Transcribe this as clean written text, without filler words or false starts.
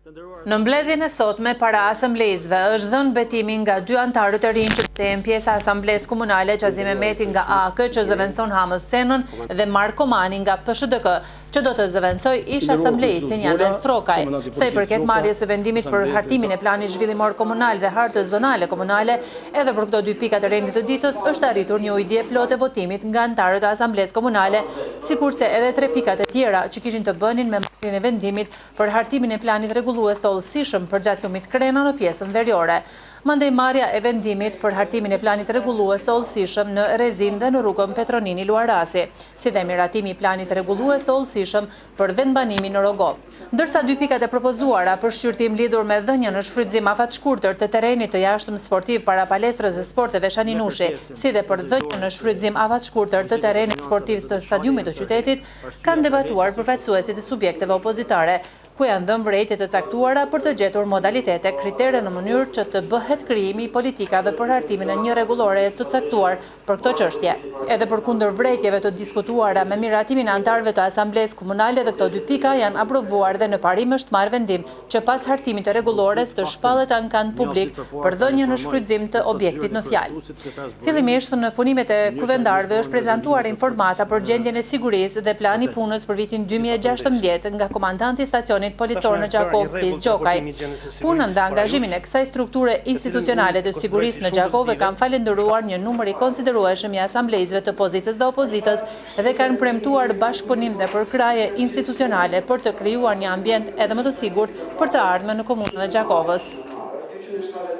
Në mbledhjen e sotme para asamblezëve është dhënë betimi nga 2 antarët e rinj që kthehen pjesë e asamblezë komunale, Qazim Mehmeti nga AK që zëvendëson Hamës Cenën dhe Marko Mani nga PSHDK që do të zëvendësoj ish asamblezë Tinjanes Frokaj. Sa i përket marrjes së vendimit për hartimin e planit zhvillimor komunal dhe hartës zonale komunale, edhe për këto 2 pika të rendit të ditës është arritur një ujitje plotë e votimit nga antarët e asamblezë komunale, sikurse edhe 3 pikat e tjera që kishin të bënin me marrjen e vendimit për hartimin e planit rregullues të hollësishëm për gjatlumit Krena në pjesën veriore. Mandej marrja e vendimit për hartimin e planit rregullues të hollësishëm në Rezin dhe në rrugën Petronini Luarasi, si dhe miratimi i planit rregullues të hollësishëm për vendbanimin në Rogov. Ndërsa 2 pikat e propozuara për shqyrtim lidhur me dhënien në shfrytëzim afatshkurtër të terrenit të jashtëm sportiv para palestrës së sporteve Shani Nushi, si dhe për dhënien në shfrytëzim afatshkurtër të terrenit sportiv të stadiumit të qytetit, kanë debatuar përfaqësuesit e subjekteve opozitare, ku janë dhënë vërejtje të caktuara për të gjetur modalitete, kritere në mënyrë që të bëhet krijimi i politikave për hartimin e një rregullore të caktuar për këtë çështje. Edhe përkundër vërejtjeve të diskutuara me miratimin e antarëve të asamblezë komunale, dhe këto 2 pika janë aprovuar dhe në parim është marrë vendim që pas hartimit të rregullores të shpallet ankan publik për dhënien në shfrytëzim të objektit në fjalë. Fillimisht në punimet e kuvendarëve është prezantuar informata për gjendjen e sigurisë dhe plani punës për vitin 2016 nga komandanti i stacionit policor në Gjakov, Plis Gjokaj. Punën dhe angazhimin e kësaj strukture institucionale të sigurisë në Gjakov e kanë falendëruar një numër i konsiderueshëm i asamblezëve të pozitës dhe opozitës dhe kanë premtuar bashkëpunim dhe përkraje institucionale për të krijuar një ambient edhe më të sigurt për të ardhmen në komunën e Gjakovës.